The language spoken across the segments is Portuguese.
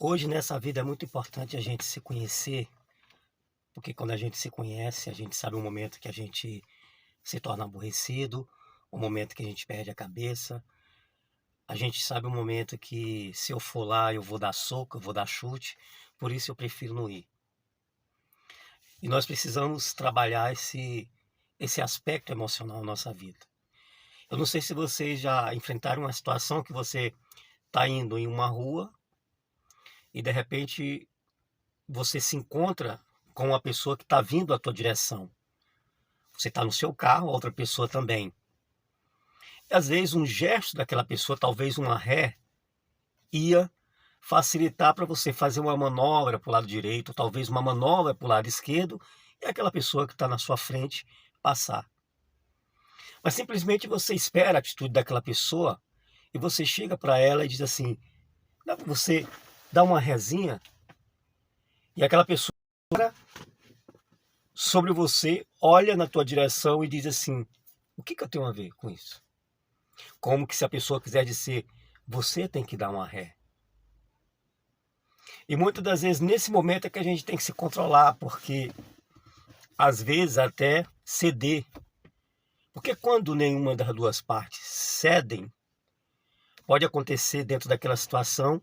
Hoje nessa vida é muito importante a gente se conhecer, porque quando a gente se conhece, a gente sabe o momento que a gente se torna aborrecido, o momento que a gente perde a cabeça, a gente sabe o momento que se eu for lá eu vou dar soco, eu vou dar chute, por isso eu prefiro não ir. E nós precisamos trabalhar esse aspecto emocional na nossa vida. Eu não sei se vocês já enfrentaram uma situação que você está indo em uma rua e de repente você se encontra com uma pessoa que está vindo à tua direção. Você está no seu carro, a outra pessoa também. E às vezes um gesto daquela pessoa, talvez uma ré, ia facilitar para você fazer uma manobra para o lado direito, talvez uma manobra para o lado esquerdo, e aquela pessoa que está na sua frente passar. Mas simplesmente você espera a atitude daquela pessoa e você chega para ela e diz assim, dá para você dar uma rezinha? E aquela pessoa sobre você olha na tua direção e diz assim, o que eu tenho a ver com isso? Como que se a pessoa quiser dizer, você tem que dar uma ré. E muitas das vezes nesse momento é que a gente tem que se controlar, porque às vezes até ceder. Porque quando nenhuma das duas partes cedem, pode acontecer dentro daquela situação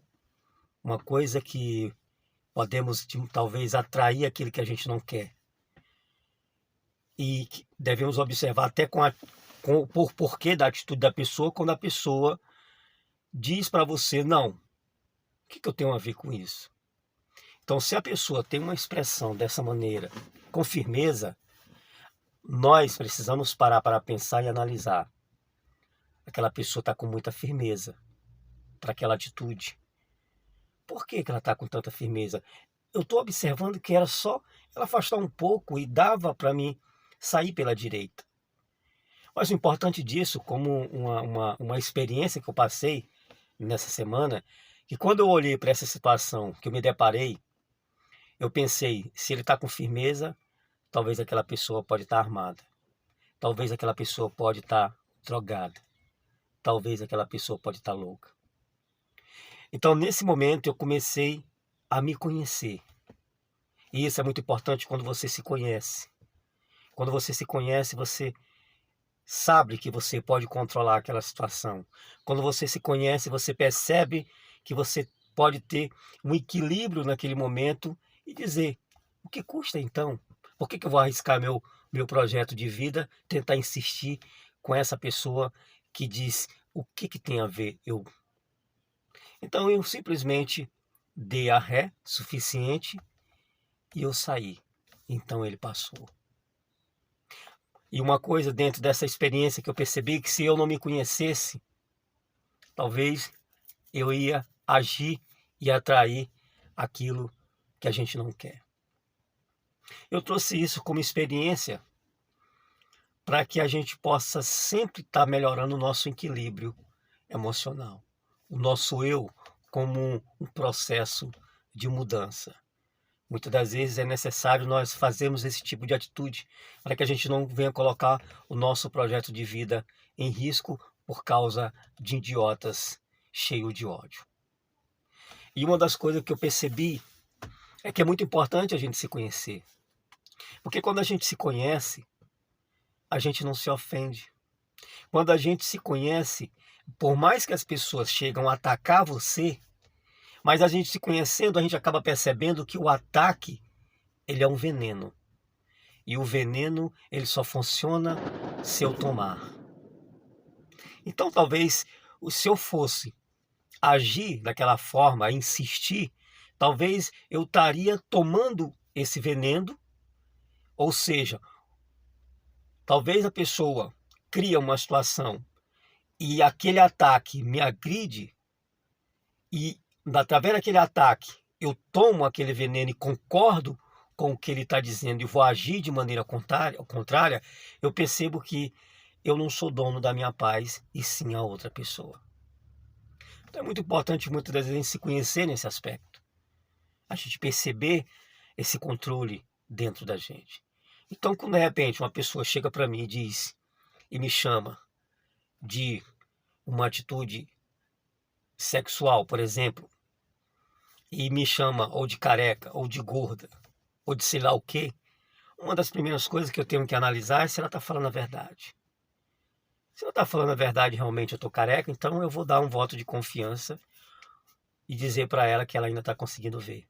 uma coisa que podemos talvez atrair aquilo que a gente não quer. E devemos observar até por porquê da atitude da pessoa, quando a pessoa diz para você, não, o que eu tenho a ver com isso? Então, se a pessoa tem uma expressão dessa maneira, com firmeza, nós precisamos parar para pensar e analisar. Aquela pessoa está com muita firmeza para aquela atitude. Por que ela está com tanta firmeza? Eu estou observando que era só ela afastar um pouco e dava para mim sair pela direita. Mas o importante disso, como uma experiência que eu passei nessa semana, que quando eu olhei para essa situação que eu me deparei, eu pensei, se ele está com firmeza, talvez aquela pessoa pode estar armada. Talvez aquela pessoa pode estar drogada. Talvez aquela pessoa pode estar louca. Então, nesse momento, eu comecei a me conhecer. E isso é muito importante quando você se conhece. Quando você se conhece, você sabe que você pode controlar aquela situação. Quando você se conhece, você percebe que você pode ter um equilíbrio naquele momento e dizer, o que custa então? Por que eu vou arriscar meu projeto de vida, tentar insistir com essa pessoa que diz o que tem a ver eu? Então eu simplesmente dei a ré suficiente e eu saí. Então ele passou. E uma coisa dentro dessa experiência que eu percebi, que se eu não me conhecesse, talvez eu ia agir e atrair aquilo que a gente não quer. Eu trouxe isso como experiência para que a gente possa sempre estar melhorando o nosso equilíbrio emocional, o nosso eu como um processo de mudança. Muitas das vezes é necessário nós fazermos esse tipo de atitude para que a gente não venha colocar o nosso projeto de vida em risco por causa de idiotas cheios de ódio. E uma das coisas que eu percebi é que é muito importante a gente se conhecer. Porque quando a gente se conhece, a gente não se ofende. Quando a gente se conhece, por mais que as pessoas chegam a atacar você, mas a gente se conhecendo, a gente acaba percebendo que o ataque, ele é um veneno. E o veneno, ele só funciona se eu tomar. Então, talvez, se eu fosse agir daquela forma, insistir, talvez eu estaria tomando esse veneno, ou seja, talvez a pessoa cria uma situação e aquele ataque me agride e através daquele ataque eu tomo aquele veneno e concordo com o que ele está dizendo e vou agir de maneira contrária, eu percebo que eu não sou dono da minha paz e sim a outra pessoa. Então é muito importante muitas das vezes a gente se conhecer nesse aspecto. A gente perceber esse controle dentro da gente. Então, quando de repente uma pessoa chega para mim e diz e me chama de uma atitude sexual, por exemplo, e me chama ou de careca, ou de gorda, ou de sei lá o quê, uma das primeiras coisas que eu tenho que analisar é se ela está falando a verdade. Se ela está falando a verdade, realmente eu estou careca, então eu vou dar um voto de confiança e dizer para ela que ela ainda está conseguindo ver.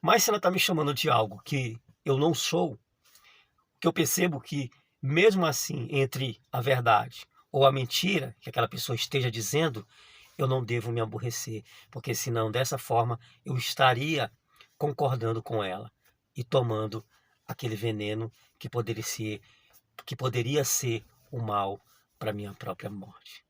Mas se ela está me chamando de algo que eu não sou, que eu percebo que, mesmo assim, entre a verdade ou a mentira que aquela pessoa esteja dizendo, eu não devo me aborrecer, porque senão, dessa forma, eu estaria concordando com ela e tomando aquele veneno que poderia ser o mal para minha própria morte.